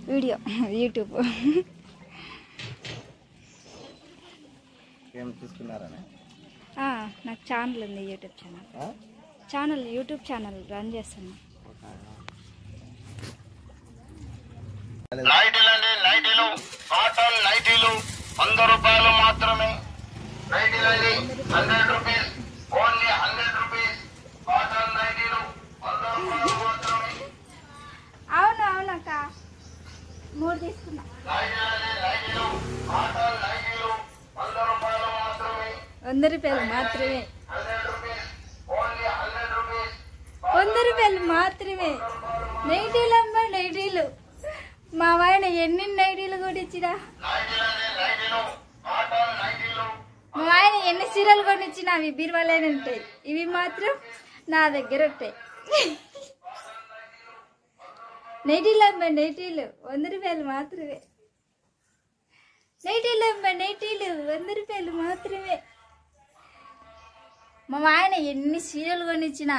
Video YouTube ఏం తీసుకున్నారనే నాకు channel ఉంది, యూట్యూబ్ ఛానల్ రన్ చేస్తాను. నైటీలు కాటన్ నైటీలు 100 రూపాయలు మాత్రమే. నైటీలని 100 రూపీస్, ఓన్లీ 100 రూపీస్. కాటన్ నైటీలు 100 రూపాయలు మాత్రమే. అవునక్క 3 తీసుకున్నా. నైటీలు కాటన్ నైటీలు 100 రూపాయలు మాత్రమే. 100 రూపాయలు మాత్రమే. 100 రూపీస్, ఓన్లీ 100 రూపీస్. 100 రూపాయలు మాత్రమే. నైటీలు అమ్మ, నైటీలు. మా ఆయన ఎన్ని నైటీలు కొనిచ్చినా, మా ఆయన ఎన్ని చీరలు కొనిచ్చినా అవి బీరువాలోనే ఉంటాయి. ఇవి మాత్రం నా దగ్గర ఉంటాయి. నైటీలు అమ్మ, నైటీలు 100 రూపాయలు మాత్రమే. నైటీలు అమ్మ, నైటీలు 100 రూపాయలు మాత్రమే. మా ఆయన ఎన్ని చీరలు కొనిచ్చినా,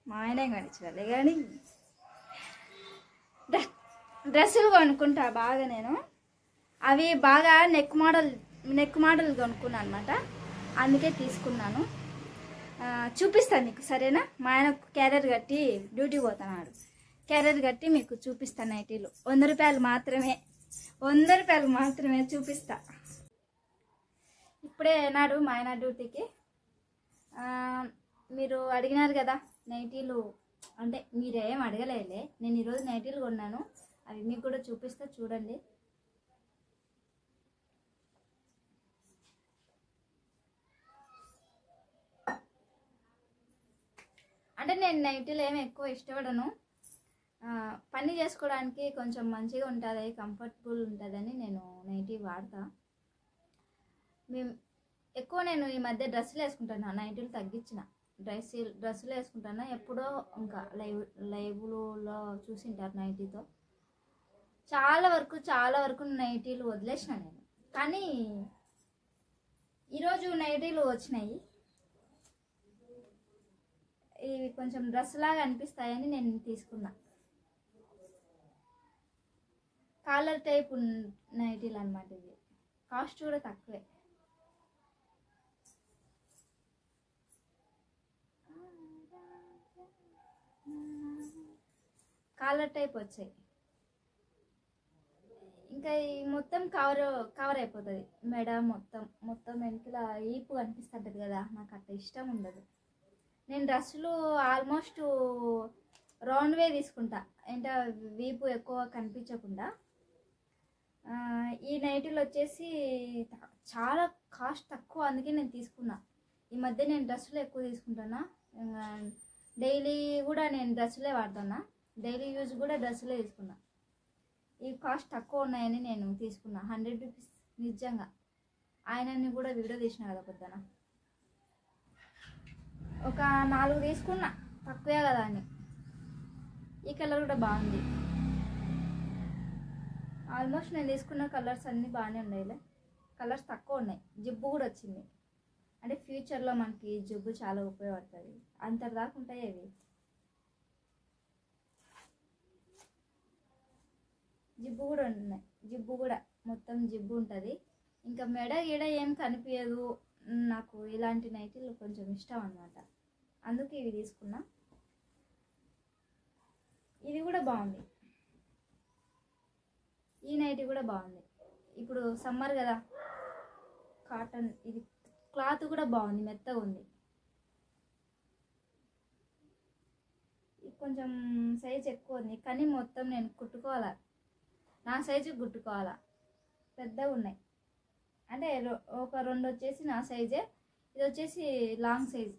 మా ఆయనే కొనిచ్చినాలే కానీ డ్రెస్సులు కొనుక్కుంటా బాగా నేను. అవి బాగా నెక్ మోడల్ కొనుక్కున్నాను అనమాట. అందుకే తీసుకున్నాను. చూపిస్తాను మీకు, సరేనా? మా ఆయన క్యారియర్ కట్టి డ్యూటీ పోతున్నాడు. క్యారియర్ కట్టి మీకు చూపిస్తాను. నైటీలు 100 రూపాయలు మాత్రమే. 100 రూపాయలు మాత్రమే చూపిస్తా. ఇప్పుడే నాడు మా ఆయన డ్యూటీకి. మీరు అడిగినారు కదా నైటీలు, అంటే మీరేం అడగలేదులే. నేను ఈరోజు నైటీలు కొన్నాను, అవి మీకు కూడా చూపిస్తా, చూడండి. అంటే నేను నైటీలు ఏమి ఎక్కువ ఇష్టపడను. పని చేసుకోవడానికి కొంచెం మంచిగా ఉంటుంది, కంఫర్టబుల్ ఉంటుందని నేను నైటీ వాడతా. ఎక్కువ నేను ఈ మధ్య డ్రెస్సులు వేసుకుంటాను, నైటీలు తగ్గించిన. డ్రెస్సులు వేసుకుంటాను. ఎప్పుడో ఇంకా లైవ్లో చూసింటారు నైటీతో. చాలా వరకు నైటీలు వదిలేసిన నేను. కానీ ఈరోజు నైటీలు వచ్చినాయి. ఇవి కొంచెం డ్రెస్ లాగా అనిపిస్తాయని నేను తీసుకున్నా. కాలర్ టైప్ నైటీలు అన్నమాట. ఇవి కాస్ట్ కూడా తక్కువే. కాలర్ టైప్ వచ్చాయి. ఇంకా ఈ మొత్తం కవర్ అయిపోతుంది మెడ మొత్తం వెనకల ఈపు కనిపిస్తుంటుంది కదా, నాకు అట్లా ఇష్టం ఉండదు. నేను డ్రెస్సులు ఆల్మోస్ట్ రౌండ్ వే తీసుకుంటా, అంటే వీపు ఎక్కువ కనిపించకుండా. ఈ నైటీలు వచ్చేసి చాలా కాస్ట్ తక్కువ, అందుకే నేను తీసుకున్నా. ఈ మధ్య నేను డ్రెస్సులు ఎక్కువ తీసుకుంటానా. డైలీ కూడా నేను డ్రెస్సులే వాడుతున్నా, డైలీ యూజ్ కూడా డ్రెస్సులే తీసుకున్నా. ఈ కాస్ట్ తక్కువ ఉన్నాయని నేను తీసుకున్నా. 100 రూపీస్ నిజంగా. ఆయనని కూడా వీడియో తీసిన కదా పొద్దున. ఒక 4 తీసుకున్నా, తక్కువే కదా అని. ఈ కలర్ కూడా బాగుంది. ఆల్మోస్ట్ నేను తీసుకున్న కలర్స్ అన్నీ బాగానే ఉన్నాయిలే. కలర్స్ తక్కువ ఉన్నాయి. జిబ్బు కూడా వచ్చింది. అంటే ఫ్యూచర్లో మనకి జిబ్బు చాలా ఉపయోగపడుతుంది. అంతదాకా ఉంటాయి అవి. జిబ్బు కూడా ఉన్నాయి. జిబ్బు కూడా మొత్తం జిబ్బు ఉంటుంది. ఇంకా మెడ గీడ ఏం కనిపించదు. నాకు ఇలాంటి నైటీలు కొంచెం ఇష్టం అన్నమాట, అందుకే ఇవి తీసుకున్నా. ఇది కూడా బాగుంది. ఈ నైటీ కూడా బాగుంది. ఇప్పుడు సమ్మర్ కదా, కాటన్. ఇది క్లాత్ కూడా బాగుంది, మెత్తగా ఉంది. కొంచెం సైజ్ ఎక్కువ ఉంది, కానీ మొత్తం నేను కుట్టుకోవాలా, నా సైజు కుట్టుకోవాలా. పెద్దగా ఉన్నాయి. అంటే ఒక 2 వచ్చేసి నా సైజే, ఇది వచ్చేసి లాంగ్ సైజ్.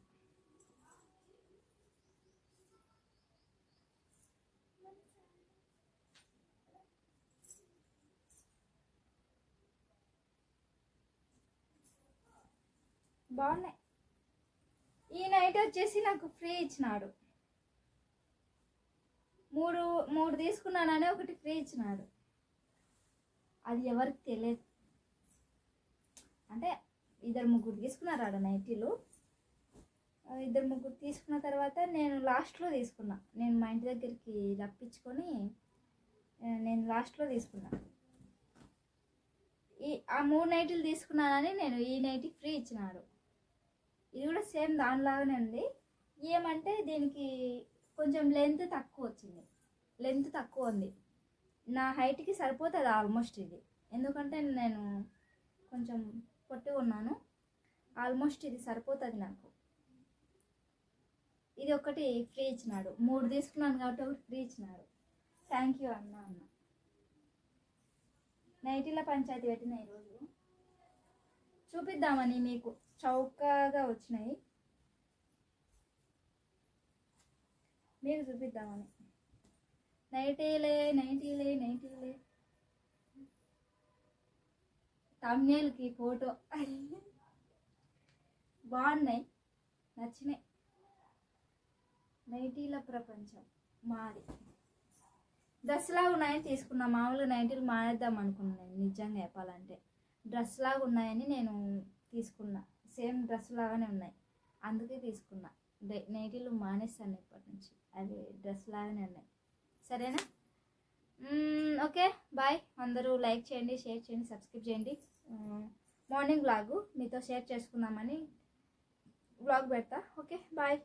బాగున్నాయి. ఈ నైట్ వచ్చేసి నాకు ఫ్రీ ఇచ్చినాడు. 3 తీసుకున్నానని ఒకటి ఫ్రీ ఇచ్చినాడు. అది ఎవరికి తెలియదు. అంటే 2-3 తీసుకున్నారు ఆడ నైటీలు. 2-3 తీసుకున్న తర్వాత నేను లాస్ట్లో తీసుకున్నా. నేను మా ఇంటి దగ్గరికి రప్పించుకొని నేను లాస్ట్లో తీసుకున్నా. ఆ 3 నైటీలు తీసుకున్నానని నేను ఈ నైటీ ఫ్రీ ఇచ్చినాడు. ఇది కూడా సేమ్ దానిలాగానే ఉంది. ఏమంటే దీనికి కొంచెం లెంత్ తక్కువ వచ్చింది, లెంత్ తక్కువ ఉంది. నా హైట్కి సరిపోతుంది ఆల్మోస్ట్ ఇది, ఎందుకంటే నేను కొంచెం పొట్టిగా ఉన్నాను. ఆల్మోస్ట్ ఇది సరిపోతుంది నాకు. ఇది ఒకటి ఫ్రీ ఇచ్చినాడు. 3 తీసుకున్నాను కాబట్టి ఒకటి ఫ్రీ ఇచ్చినాడు. థ్యాంక్ యూ అన్న. నైటీల పంచాయతీ పెట్టిన ఈరోజు చూపిద్దామని, మీకు చౌకగా వచ్చినాయి మీకు చూపిద్దామని. నైటీలే నైటీలే నైటీలే. తమ్నేల్కి ఫోటో బాగున్నాయి, నచ్చినాయి. నైటీల ప్రపంచం మాది. డ్రెస్ లాగా ఉన్నాయని తీసుకున్నా. మామూలుగా నైటీలు మానేద్దాం అనుకున్నాను నిజంగా చెప్పాలంటే. డ్రెస్ లాగా ఉన్నాయని నేను తీసుకున్నా. సేమ్ డ్రెస్ లాగానే ఉన్నాయి, అందుకే తీసుకున్నా. నైటీలు మానేస్తాను ఇప్పటి నుంచి, అవి డ్రెస్ లాగానే ఉన్నాయి. సరేనా? Okay, bye. అందరూ లైక్ చేయండి, షేర్ చేయండి, సబ్స్క్రైబ్ చేయండి. మార్నింగ్ వ్లాగ్ మీతో షేర్ చేసుకుందామని వ్లాగ్ పెడతా. Okay, bye.